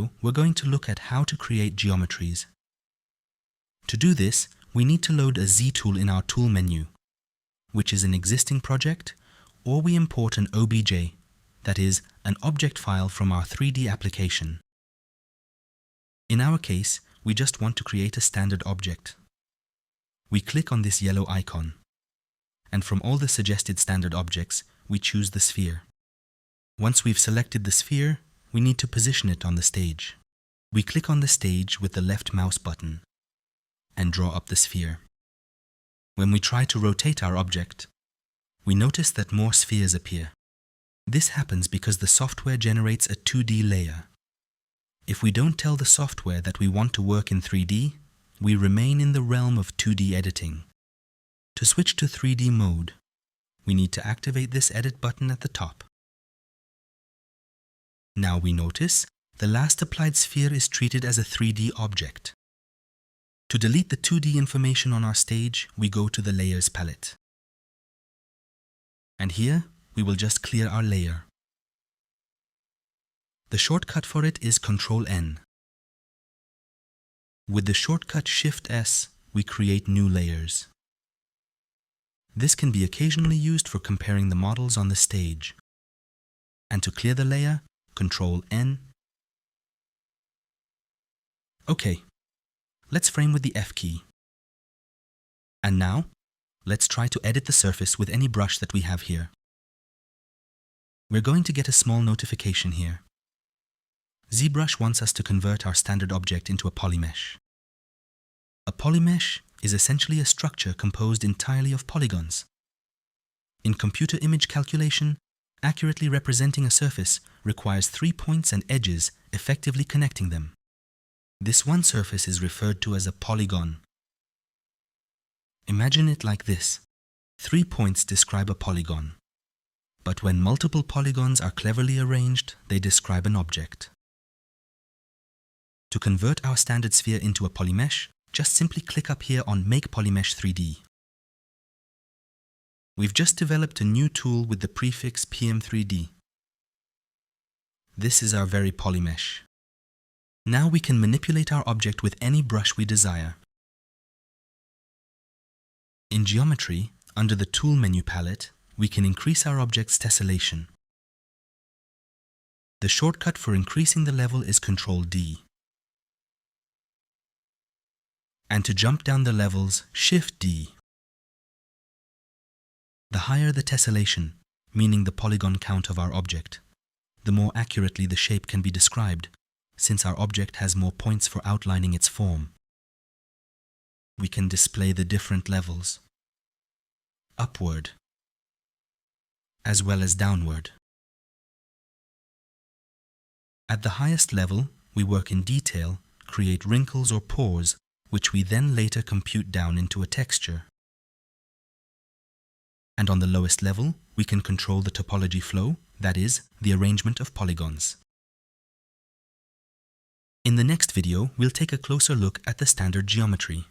video, we're going to look at how to create geometries. To do this, we need to load a Z tool in our tool menu, which is an existing project, or we import an OBJ, that is, an object file from our 3D application. In our case, we just want to create a standard object. We click on this yellow icon, and from all the suggested standard objects, we choose the sphere. Once we've selected the sphere, we need to position it on the stage. We click on the stage with the left mouse button and draw up the sphere. When we try to rotate our object, we notice that more spheres appear. This happens because the software generates a 2D layer. If we don't tell the software that we want to work in 3D, we remain in the realm of 2D editing. To switch to 3D mode, we need to activate this edit button at the top. Now we notice the last applied sphere is treated as a 3D object. To delete the 2D information on our stage, we go to the Layers palette. And here, we will just clear our layer. The shortcut for it is Ctrl-N. With the shortcut Shift-S, we create new layers. This can be occasionally used for comparing the models on the stage. And to clear the layer, Ctrl-N. Okay, let's frame with the F key. And now, let's try to edit the surface with any brush that we have here. We're going to get a small notification here. ZBrush wants us to convert our standard object into a polymesh. A polymesh is essentially a structure composed entirely of polygons. In computer image calculation, accurately representing a surface requires 3 points and edges effectively connecting them. This one surface is referred to as a polygon. Imagine it like this. 3 points describe a polygon. But when multiple polygons are cleverly arranged, they describe an object. To convert our standard sphere into a polymesh, just simply click up here on Make Polymesh 3D. We've just developed a new tool with the prefix PM3D. This is our very polymesh. Now we can manipulate our object with any brush we desire. In geometry, under the Tool menu palette, we can increase our object's tessellation. The shortcut for increasing the level is Ctrl-D. And to jump down the levels, Shift-D. The higher the tessellation, meaning the polygon count of our object, the more accurately the shape can be described, since our object has more points for outlining its form. We can display the different levels, upward, as well as downward. At the highest level, we work in detail, create wrinkles or pores, which we then later compute down into a texture. And on the lowest level, we can control the topology flow, that is, the arrangement of polygons. In the next video, we'll take a closer look at the standard geometry.